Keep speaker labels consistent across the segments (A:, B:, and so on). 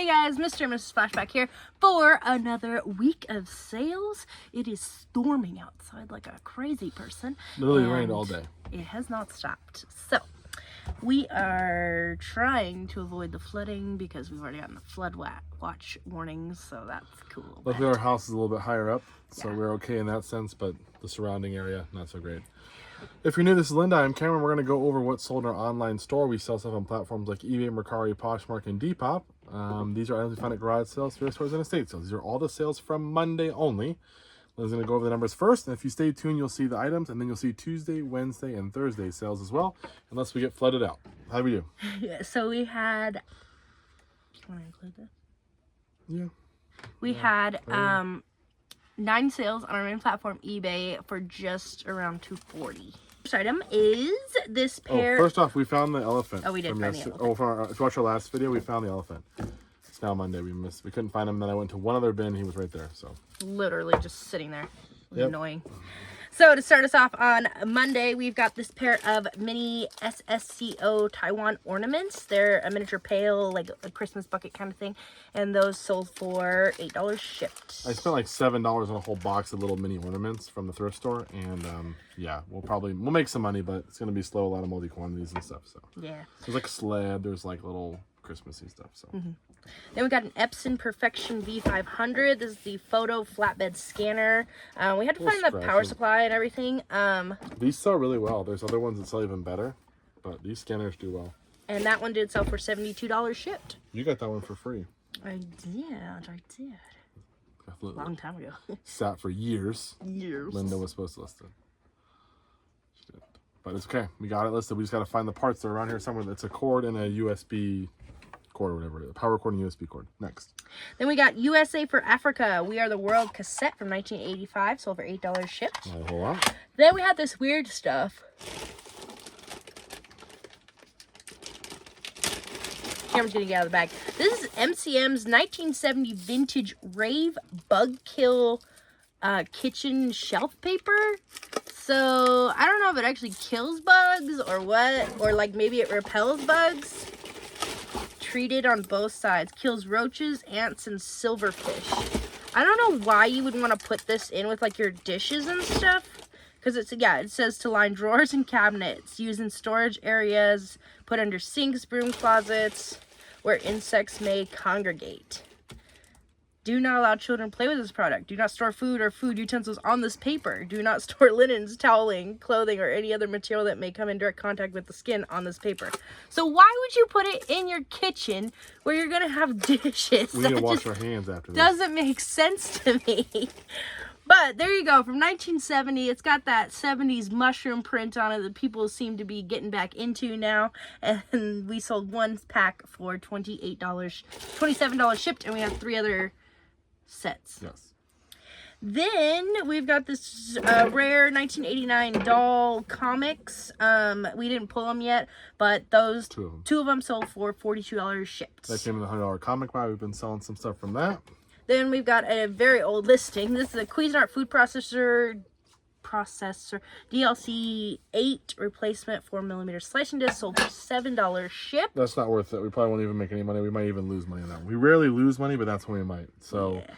A: Hey guys, Mr. and Mrs. Flashback here for another week of sales. It is storming outside like a crazy person.
B: Literally rained all day.
A: It has not stopped. So we are trying to avoid the flooding because we've already gotten the flood watch warnings, so that's cool.
B: Luckily our house is a little bit higher up, so
A: Yeah.
B: we're okay in that sense, but the surrounding area, not so great. If you're new, this is Linda. I'm Cameron. We're going to go over what's sold in our online store. We sell stuff on platforms like eBay, Mercari, Poshmark, and Depop. These are items we find at garage sales, thrift stores, and estate sales. These are all the sales from Monday only. Linda's going to go over the numbers first, and if you stay tuned, you'll see the items, and then you'll see Tuesday, Wednesday, and Thursday sales as well, unless we get flooded out. How do we do?
A: Yeah, so we had... Do you want to include this?
B: Yeah.
A: We had 9 sales on our main platform, eBay, for just around $240. First item is this pair.
B: Oh, first off, we found the elephant.
A: Oh, we did find the elephant.
B: Oh, if you watch our last video, we found the elephant. It's now Monday. We couldn't find him. Then I went to one other bin. He was right there. So
A: Literally just sitting there. It was
B: Yep.
A: annoying. So to start us off on Monday, we've got this pair of mini SSCO Taiwan ornaments. They're a miniature pail, like a Christmas bucket kind of thing. And those sold for $8 shipped.
B: I spent like $7 on a whole box of little mini ornaments from the thrift store, and yeah, we'll make some money, but it's gonna be slow. A lot of multi quantities and stuff. So
A: Yeah.
B: there's like a sled. There's like little Christmassy stuff. So
A: Then we got an Epson Perfection V500. This is the photo flatbed scanner. We had to find the power
B: scratchy.
A: supply and everything.
B: These sell really well. There's other ones that sell even better, but these scanners do well.
A: And that one did sell for $72 shipped.
B: You got that one for free.
A: I did. Long time ago.
B: Sat for years.
A: Years.
B: Linda was supposed to list it. She didn't. But it's okay. We got it listed. We just got to find the parts that are around here somewhere. It's a cord and a USB cord or whatever. A power cord and USB cord. Next.
A: Then we got USA for Africa. We Are the World cassette from 1985. Sold for $8 shipped.
B: Not a whole lot.
A: Then we had this weird stuff. Cameron's gonna get out of the bag. This is MCM's 1970 vintage Rave Bug Kill kitchen shelf paper. So I don't know if it actually kills bugs or what, or like maybe it repels bugs. Treated on both sides. Kills roaches, ants, and silverfish. I don't know why you would want to put this in with like your dishes and stuff. Because it says to line drawers and cabinets. Use in storage areas. Put under sinks, broom closets, where insects may congregate. Do not allow children to play with this product. Do not store food or food utensils on this paper. Do not store linens, toweling, clothing, or any other material that may come in direct contact with the skin on this paper. So why would you put it in your kitchen where you're going to have dishes?
B: We need to wash our hands after this.
A: Doesn't make sense to me. But there you go, from 1970. It's got that 70s mushroom print on it that people seem to be getting back into now. And we sold one pack for $27 shipped, and we have 3 other sets.
B: Yes.
A: Then we've got this rare 1989 doll comics. We didn't pull them yet, but those two of them sold for $42 shipped.
B: That came in the $100 comic buy. We've been selling some stuff from that.
A: Then we've got a very old listing. This is a Cuisinart food processor DLC 8 replacement 4mm slicing disc, sold for $7 shipped.
B: That's not worth it. We probably won't even make any money. We might even lose money on that one. We rarely lose money, but that's when we might. So
A: Yeah.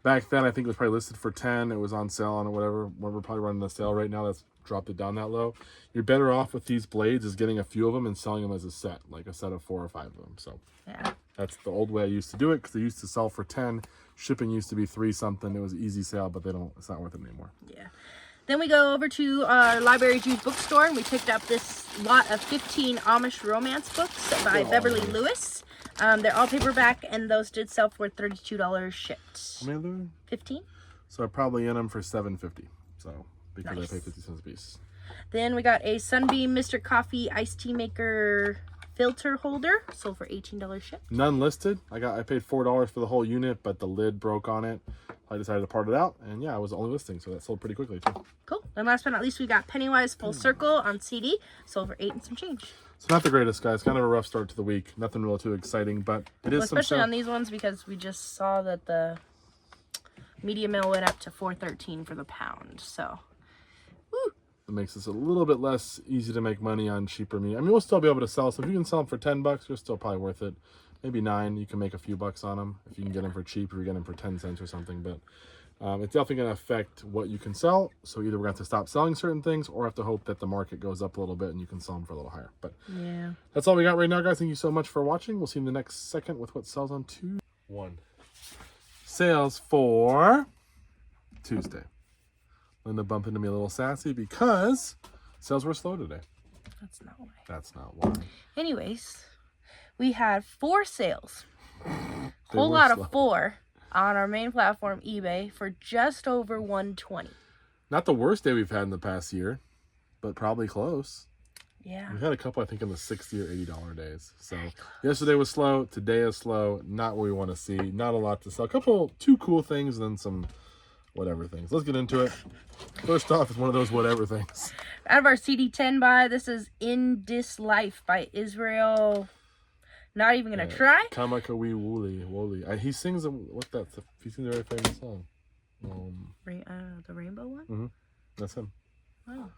B: back then, I think it was probably listed for 10. It was on sale on whatever. We're probably running the sale right now. That's dropped it down that low. You're better off with these blades is getting a few of them and selling them as a set, like a set of 4 or 5 of them. So
A: Yeah.
B: that's the old way I used to do it, because they used to sell for 10. Shipping used to be 3 something. It was an easy sale, but it's not worth it anymore.
A: Yeah. Then we go over to our Library's used bookstore, and we picked up this lot of 15 Amish romance books by Beverly Lewis. They're all paperback, and those did sell for $32 shipped.
B: How many are there?
A: 15.
B: So I probably in them for $7.50. So because
A: Nice.
B: I pay 50 cents a piece.
A: Then we got a Sunbeam Mr. Coffee iced tea maker filter holder, sold for $18 shipped.
B: None listed. I paid $4 for the whole unit, but the lid broke on it. I decided to part it out, and yeah, it was the only listing, so that sold pretty quickly too.
A: Cool. And last but not least, we got Pennywise Full Circle on CD, sold for $8 and some change.
B: It's not the greatest, guys. Kind of a rough start to the week. Nothing real too exciting, but it is
A: Especially
B: some
A: on these ones, because we just saw that the media mill went up to $4.13 for the pound. So, woo.
B: It makes this a little bit less easy to make money on cheaper meat. I mean, we'll still be able to sell. So if you can sell them for $10, you're still probably worth it. maybe 9. You can make a few bucks on them if you can get them for cheap, or you get them for 10 cents or something. But it's definitely going to affect what you can sell. So either we're going to have to stop selling certain things, or have to hope that the market goes up a little bit and you can sell them for a little higher. But
A: yeah,
B: that's all we got right now, guys. Thank you so much for watching. We'll see you in the next second with what sells on Tuesday. Sales for Tuesday. Linda bumped into me a little sassy because sales were slow today.
A: that's not why.
B: That's not why.
A: Anyways, we had 4 sales.
B: They
A: Whole
B: were
A: lot
B: slow.
A: of 4 on our main platform, eBay, for just over $120.
B: Not the worst day we've had in the past year, but probably close.
A: Yeah.
B: We had a couple, I think, in the $60 or $80 days. So yesterday was slow. Today is slow. Not what we want to see. Not a lot to sell. Two cool things, and then some whatever things. Let's get into it. First off is one of those whatever things.
A: Out of our CD10 buy, this is In This Life by Israel. Not even gonna try.
B: Kamakawi Wooly. He sings he sings a very famous song.
A: The rainbow one?
B: Mm-hmm. That's him.
A: Wow.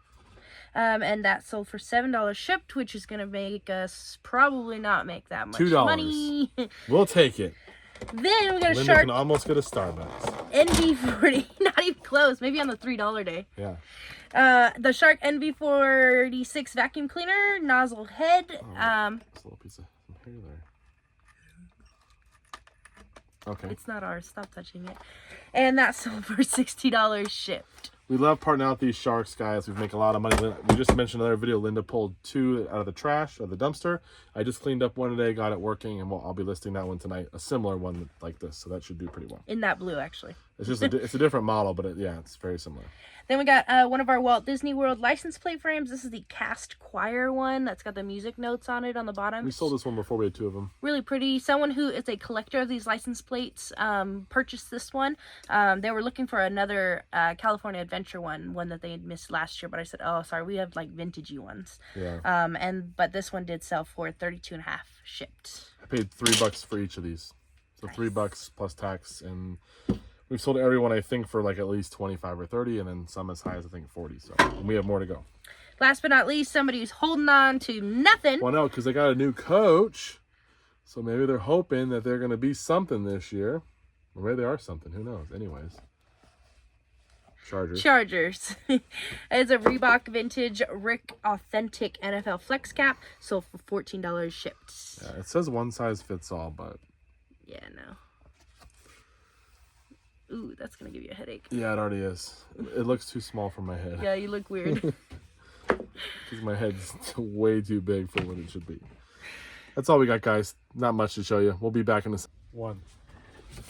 A: And that sold for $7 shipped, which is gonna make us probably not make that much
B: $2.
A: money.
B: We'll take it.
A: Then we got a
B: Linda
A: Shark
B: can almost get a Starbucks.
A: NV40. Not even close. Maybe on the $3 day.
B: Yeah.
A: The Shark NV46 vacuum cleaner, nozzle head.
B: It's a little piece of hair there. Okay.
A: It's not ours. Stop touching it. And that sold for $60 shipped.
B: We love partnering out with these sharks, guys. We make a lot of money. We just mentioned another video. Linda pulled 2 out of the trash, or the dumpster. I just cleaned up one today, got it working, and I'll be listing that one tonight. A similar one like this, so that should do pretty well.
A: In that blue, actually.
B: It's just it's a different model, but it's very similar.
A: Then we got one of our Walt Disney World license plate frames. This is the cast choir one that's got the music notes on it on the bottom.
B: We sold this one before. We had 2 of them.
A: Really pretty. Someone who is a collector of these license plates purchased this one. They were looking for another California Adventure one that they had missed last year, but I said, oh, sorry, we have like vintagey ones.
B: Yeah.
A: But this one did sell for $32.50 shipped.
B: I paid $3 for each of these, so nice. $3 plus tax, and we've sold everyone, I think, for like at least 25 or 30, and then some as high as I think 40. So we have more to go.
A: Last but not least, somebody who's holding on to nothing.
B: Well, no, because they got a new coach, so maybe they're hoping that they're going to be something this year, or maybe they are something. Who knows? Anyways, Chargers. It's a Reebok Vintage Rick Authentic NFL Flex Cap, sold for $14 shipped. Yeah, it says one size fits all, but
A: yeah, no. Ooh, that's gonna give you a headache.
B: Yeah, it already is. It looks too small for my head.
A: Yeah, you look weird.
B: Because my head's way too big for what it should be. That's all we got, guys. Not much to show you. We'll be back in one.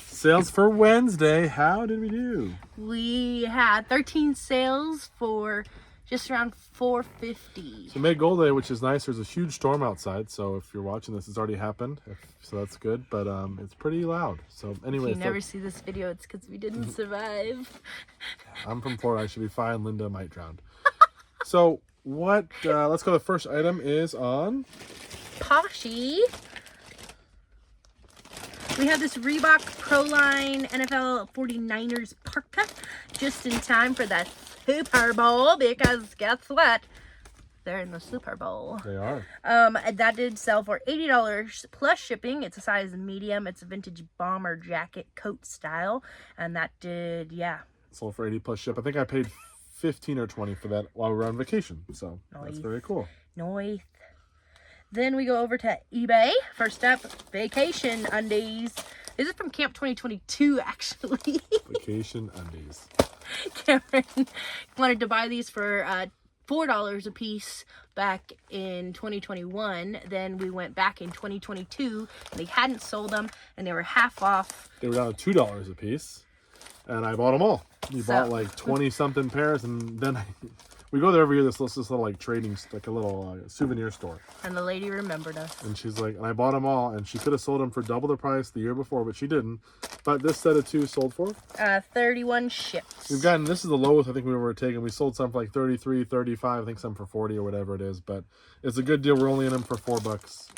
B: Sales for Wednesday. How did we do?
A: We had 13 sales for just around $450.
B: So May Gold Day, which is nice. There's a huge storm outside, so if you're watching this, it's already happened. So that's good, but it's pretty loud. So anyway,
A: if you never see this video, it's because we didn't survive.
B: I'm from Florida. I should be fine. Linda might drown. So what? Let's go. The first item is on
A: Poshy. We have this Reebok Proline NFL 49ers parka just in time for that Super Bowl, because guess what? They're in the Super Bowl.
B: They are.
A: That did sell for $80 plus shipping. It's a size medium. It's a vintage bomber jacket coat style, and that did, yeah.
B: Sold for 80 plus ship. I think I paid 15 or 20 for that while we were on vacation. So that's very cool.
A: Nice. Then we go over to eBay. First up, Vacation Undies. This is from Camp 2022, actually.
B: Vacation Undies.
A: Cameron wanted to buy these for $4 a piece back in 2021. Then we went back in 2022. They hadn't sold them, and they were half off.
B: They were down to $2 a piece, and I bought them all. We bought like 20-something pairs, and then we go there every year. This little like trading, like a little souvenir store.
A: And the lady remembered us.
B: And she's like, and I bought them all, and she could have sold them for double the price the year before, but she didn't. But this set of 2 sold for
A: 31 ships.
B: We've gotten, this is the lowest I think we were taking. We sold some for like 33, 35, I think some for 40 or whatever it is. But it's a good deal. We're only in them for $4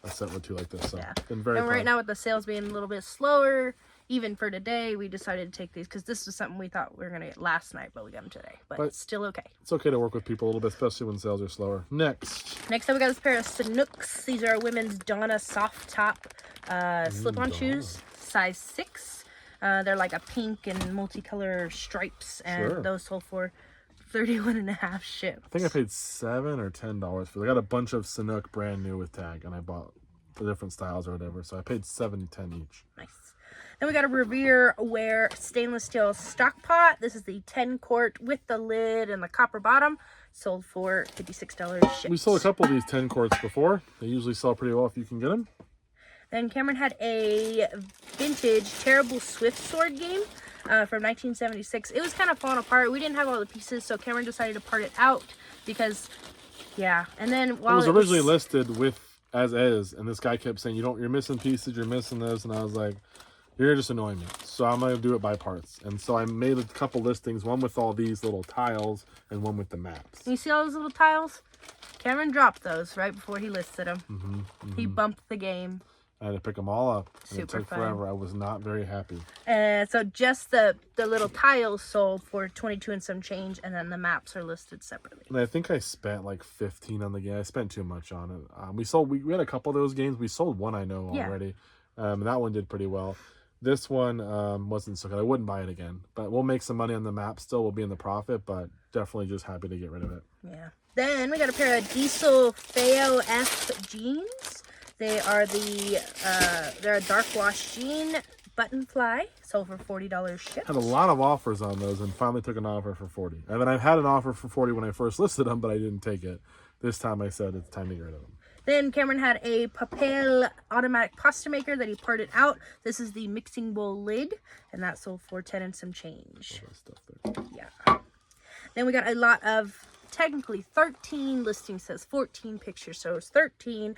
B: a set with 2 like this. So
A: yeah.
B: been very
A: and right now with the sales being a little bit slower, even for today, we decided to take these because this was something we thought we were going to get last night, but we got them today. But it's still okay.
B: It's okay to work with people a little bit, especially when sales are slower. Next
A: up, we got this pair of Sanooks. These are women's Donna soft top slip-on shoes, size 6. They're like a pink and multicolor stripes, and those sold for $31.50 shipped.
B: I think I paid $7 or $10 for. I got a bunch of Sanook brand new with tag, and I bought the different styles or whatever. So I paid $7 to $10 each.
A: Nice. Then we got a Revere Ware stainless steel stock pot. This is the 10 quart with the lid and the copper bottom. Sold for $56 shipped.
B: We sold a couple of these 10 quarts before. They usually sell pretty well if you can get them.
A: Then Cameron had a vintage Terrible Swift sword game from 1976. It was kind of falling apart. We didn't have all the pieces, so Cameron decided to part it out because, yeah. And then while
B: it was originally listed with as is, and this guy kept saying, you're missing pieces, you're missing this, and I was like, you're just annoying me. So I'm gonna do it by parts. And so I made a couple listings, one with all these little tiles and one with the maps.
A: You see all those little tiles? Cameron dropped those right before he listed them. He bumped the game.
B: I had to pick them all up. And
A: Super
B: it took
A: fun.
B: forever. I was not very happy.
A: So just the little tiles sold for 22 and some change, and then the maps are listed separately.
B: And I think I spent like 15 on the game. I spent too much on it. We had a couple of those games. We sold one, I know, already. That one did pretty well. This one wasn't so good. I wouldn't buy it again. But we'll make some money on the map still. We'll be in the profit, but definitely just happy to get rid of it.
A: Yeah. Then we got a pair of Diesel Feo F jeans. They are they're a dark wash jean button fly, sold for $40 shipped.
B: Had a lot of offers on those and finally took an offer for $40. And then I had an offer for $40 when I first listed them, but I didn't take it. This time I said it's time to get rid of them.
A: Then Cameron had a Papel automatic pasta maker that he parted out. This is the mixing bowl lid, and that sold for 10 and some change.
B: All that stuff there.
A: Yeah. Then we got a lot of, technically 13, listing says 14 pictures, so it's 13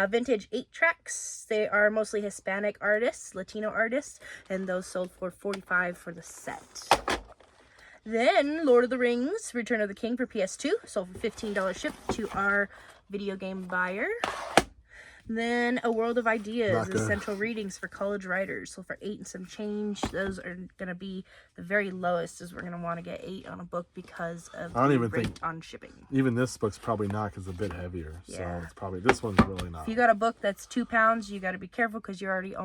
A: vintage 8-tracks. They are mostly Hispanic artists, Latino artists, and those sold for $45 for the set. Then Lord of the Rings Return of the King for PS2 sold for $15 shipped to our video game buyer. Then A World of Ideas Essential Readings for College Writers sold for 8 and some change. Those are going to be the very lowest, as we're going to want to get 8 on a book because of the rate on shipping.
B: Even this book's probably not, because it's a bit heavier.
A: Yeah.
B: So it's probably, this one's really not.
A: If you got a book that's 2 pounds, you got to be careful because you're already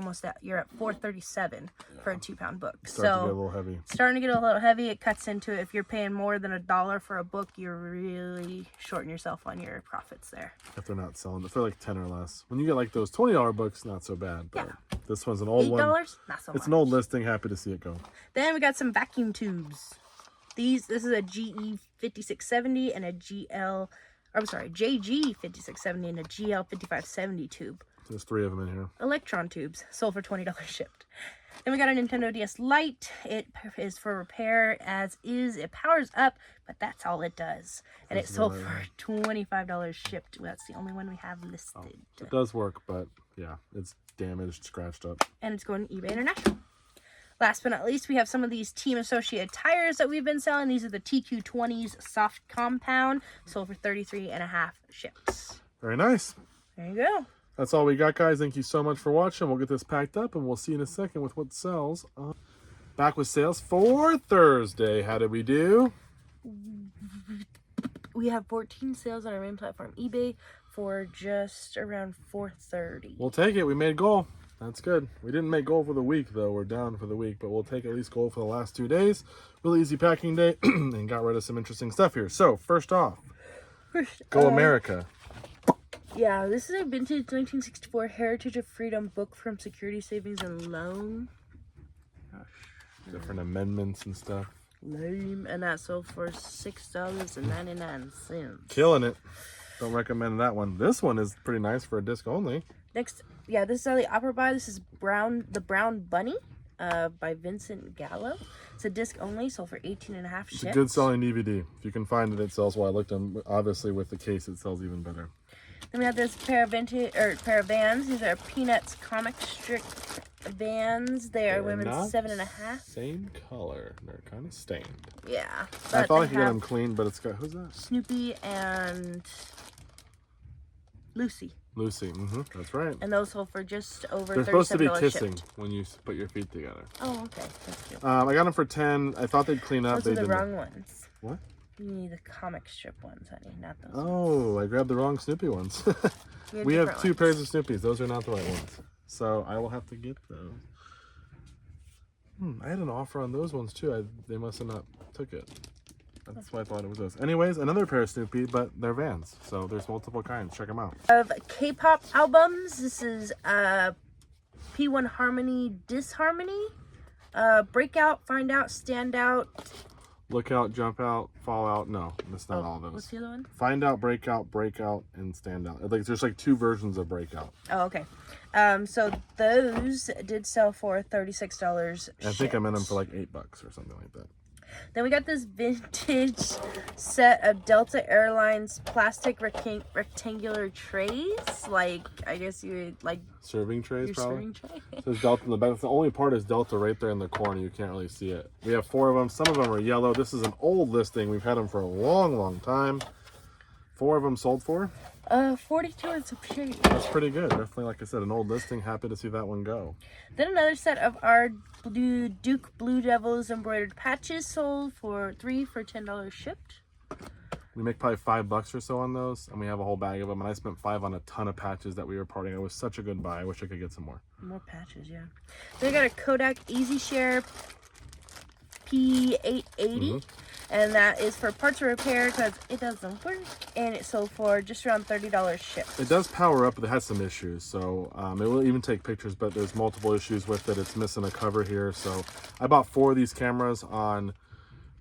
A: you're at $4.37 for a 2-pound book.
B: Starting to get a little heavy.
A: Starting to get a little heavy. It cuts into it. If you're paying more than $1 for a book, you're really shorting yourself on your profits there.
B: If they're not selling, if they're like 10 or less. When you get like those $20 books, not so bad. But this one's an old one.
A: $8, not so much.
B: It's an old listing. Happy to see it go.
A: Then we got some vacuum tubes. This is a GE 5670 and a GG 5670 and a GL 5570 tube.
B: There's 3 of them in here.
A: Electron tubes, sold for $20 shipped. Then we got a Nintendo DS Lite. It is for repair as is. It powers up, but that's all it does. And it sold for $25 shipped. That's the only one we have listed.
B: It does work, but yeah, it's damaged, scratched up. And
A: it's going to eBay International. Last but not least, we have some of these Team Associated tires that we've been selling. These are the TQ20s Soft Compound, sold for $33.50 shipped.
B: Very nice.
A: There you go.
B: That's all we got, guys. Thank you so much for watching. We'll get this packed up, and we'll see you in a second with what sells. Back with sales for Thursday. How did we do?
A: We have 14 sales on our main platform, eBay, for just around $430.
B: We'll take it. We made goal. That's good. We didn't make goal for the week, though. We're down for the week, but we'll take at least goal for the last 2 days. Really easy packing day, and got rid of some interesting stuff here. So, first off, Go America.
A: Yeah, this is a vintage 1964 Heritage of Freedom book from Security Savings and Loan.
B: Different amendments and stuff.
A: Lame. And that sold for $6.99.
B: Killing it. Don't recommend that one. This one is pretty nice for a disc only.
A: Next, yeah, this is the opera buy. This is The Brown Bunny by Vincent Gallo. It's a disc only, sold for $18.50.
B: It's a good selling DVD. If you can find it, it sells well. I looked on, obviously with the case, it sells even better.
A: Then we have this pair of Vans. These are Peanuts comic strip Vans. They're women's 7.5.
B: Same color. They're kind of stained.
A: Yeah.
B: I thought I could get them clean, but it's got, who's that?
A: Snoopy and Lucy.
B: Lucy. That's right.
A: And those sold for just over $37
B: They're supposed to be
A: shipped.
B: kissing when you put your feet together.
A: Oh, okay. That's cute.
B: I got them for 10. I thought they'd clean up.
A: Those
B: They
A: are the
B: didn't.
A: wrong ones.
B: What?
A: You need the comic strip ones, honey, not those
B: Oh, I grabbed the wrong Snoopy ones.
A: ones.
B: We have two pairs of Snoopies. Those are not the right ones. So I will have to get those. I had an offer on those ones too. They must have not took it. That's why I thought it was those. Anyways, another pair of Snoopy, but they're Vans. So there's multiple kinds. Check them out.
A: Of K-pop albums, this is P1 Harmony Disharmony. Breakout, Find Out, Stand Out.
B: Look Out, Jump Out, Fall Out. No, that's not all of those.
A: What's the other one?
B: Find Out, Breakout, Breakout, and Stand Out. Like there's like two versions of Breakout.
A: Oh, okay. So those did sell for $36.
B: I think I meant them for like $8 or something like that.
A: Then we got this vintage set of Delta Airlines plastic rectangular trays. Like, I guess you would like
B: Serving trays,
A: your
B: probably.
A: serving tray.
B: It says Delta in the back. The only part is Delta right there in the corner. You can't really see it. We have 4 of them. Some of them are yellow. This is an old listing. We've had them for a long, long time. 4 of them sold for.
A: 42 and some change.
B: That's pretty good. Definitely, like I said, an old listing. Happy to see that one go.
A: Then another set of our Duke Blue Devils embroidered patches sold for 3 for $10 shipped.
B: We make probably $5 or so on those, and we have a whole bag of them. And I spent $5 on a ton of patches that we were parting. It was such a good buy. I wish I could get some more.
A: More patches, yeah. Then we got a Kodak Easy Share P880. And that is for parts of repair because it doesn't work. And it sold for just around $30 shipped.
B: It does power up, but it has some issues. So it will even take pictures, but there's multiple issues with it. It's missing a cover here. So I bought 4 of these cameras on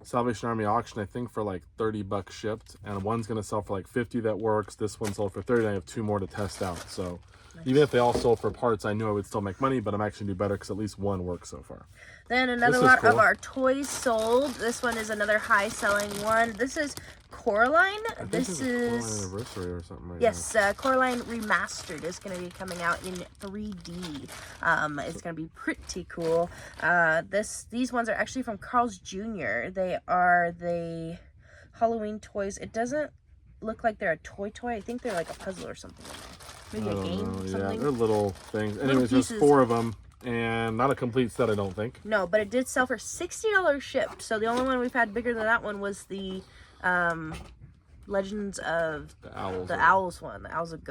B: Salvation Army auction, I think for like $30 shipped. And one's going to sell for like 50 that works. This one sold for 30. I have 2 more to test out. So even if they all sold for parts, I knew I would still make money, but I'm actually do better because at least one works so far.
A: Then another lot of our toys sold. This one is another high selling one. This is Coraline. This is
B: Coraline Anniversary or something like
A: yes, Coraline Remastered is going to be coming out in 3D. It's going to be pretty cool. These ones are actually from Carl's Jr. They are the Halloween toys. It doesn't look like they're a toy. I think they're like a puzzle or something. Maybe a game, something.
B: Yeah, they're little things. Anyways, there's 4 of them, and not a complete set, I don't think.
A: No, but it did sell for $60 shipped. So the only one we've had bigger than that one was the Legends of
B: the Owls.
A: The Owls one, the Owls of